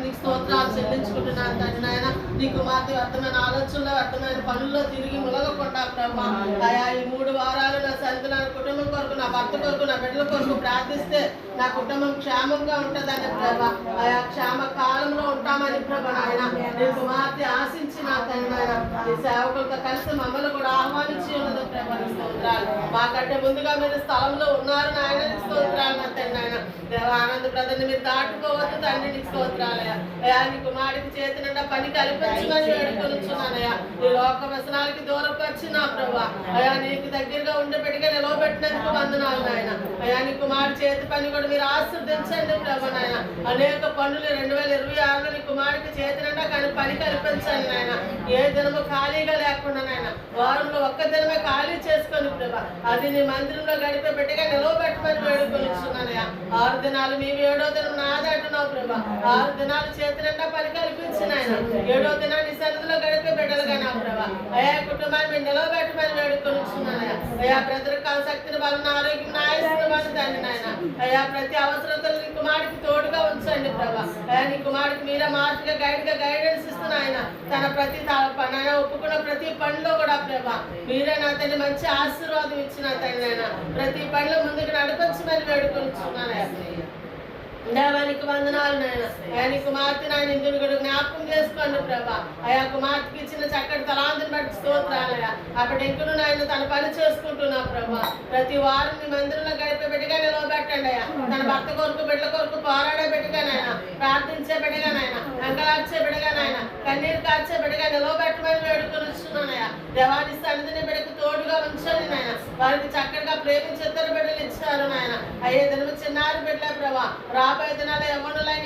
నీకు స్తోత్రాలు చెల్లించుకుంటున్నాను తండ్రి నాయన. నీ కుమార్తె వ్యర్థమైన ఆలోచనలో వ్యర్థమైన పనుల్లో తిరిగి ములగకుండా ప్రభా అయా ఈ 3 వారాలు నా సంత నా కుటుంబం కొరకు నా భర్త కొరకు నా బిడ్డల కొరకు ప్రార్థిస్తే నా కుటుంబం క్షేమంగా ఉంటుందని ప్రభా ఆయా క్షేమ కాలంలో ఉంటామని ప్రభా నాయన. నీ కుమార్తె ఆశించిన తండ్రి నాయన నీ సేవకులతో కలిసి మమ్మల్ని కూడా ఆహ్వానించి ఉన్నది ప్రభా. నీ స్తోత్రాలు మాకంటే ముందుగా మీరు స్థలంలో ఉన్నారు నాయన. నీ స్తోత్రాలు నా తండ్రి నాయన. దేవానంద బ్రదర్ని మీరు దాటుకోవద్దు తండ్రి. నీకు స్తోత్రాలయ్యా. అయా నీ కుమారుడికి చేతి నిండా పని కల్పించమని వేడుకొనుచున్నానయ్యా. నీ లోక వ్యసనాలకి దూరపరిచి నా ప్రభా అయా నీకు దగ్గరగా ఉండబెట్టిగా నిలవబెట్టినందుకు వందనాలు నాయన. అయా నీ కుమారుడు చేతి పని కూడా మీరు ఆశీర్వదించండి ప్రభా నాయన. అనేక పనులు 2026లో నీ కుమారుడికి చేతి నిండా పని కల్పించండి నాయన. ఏ దినము ఖాళీగా లేకుండా నాయన వారంలో ఒక్క దినమే ఖాళీ చేసుకొని ప్రభా అది నీ మందిరంలో గడిపే బిడ్డగా నిలవబెట్టమని వేడుకొనుచున్నానయ్యా. 6 దినాలు మేము 7వ దినం నాది అంటున్నావు ప్రభా. 6 దినాలు చేతి నిండా పని కల్పించిన ఆయన 7వ దినాన్ని సన్నిధిలో గడిపే బిడ్డలుగా నా ప్రభా అయా కుటుంబాన్ని మేము నిలవబెట్టమని వేడుకొనుచున్నానయ్యా. అయా బ్రదర్ శక్తిని బలం ఆరోగ్యం నాయస్తున్నామని తండ్రి నాయన. అయా ప్రతి అవసరతలు నీ కుమారుడికి తోడుగా ఉంచండి ప్రభా. అయా నీ కుమారుడికి మీరే మార్పుగా గైడెన్స్ ఇస్తున్న ఆయన తన ప్రతి పని ఒప్పుకున్న ప్రతి పనిలో కూడా ప్రభా మీరే నా తండ్రి మంచి ఆశీర్వాదం ఇచ్చిన తండ్రి నాయన. ప్రతి పనిలో ముందుకు నడిపించమని వేడుకొనుచున్నానయ్యా. దేవానికి వందనాలు నాయన. అయా నీ కుమార్తె నాయన ఇందుని కూడా జ్ఞాపకం చేసుకోండి ప్రభా. అయా కుమార్తెకి ఇచ్చిన చక్కటి తలాంతిని బట్టి స్తోత్రాలయ్యా. అప్పటి ఇంకును నాయన తన పని చేసుకుంటున్నా ప్రభా. ప్రతి వారం నీ మందిరంలో గడిపే బిడ్డగా నిలవబెట్టండి అయ్యా. తన భర్త కొరకు బిడ్డల కొరకు పోరాడే బిడ్డగా నాయన, ప్రార్థించే బిడ్డగా నాయన, అంగలార్చే బిడ్డగా నాయన, కన్నీరు కార్చే బిడ్డగా నిలవబెట్టమని వేడుకొనిస్తున్నానయ్యా. దేవాని సన్నిధిని బిడ్డకు తోడుగా ఉంచండి నాయన. వారికి చక్కగా ప్రేమించి 2 బిడ్డలు ఇచ్చారు నాయన. అయ్యే దినము చిన్నారి బిడ్డలే ప్రభా రాబోయే దినాల యవ్వనులైన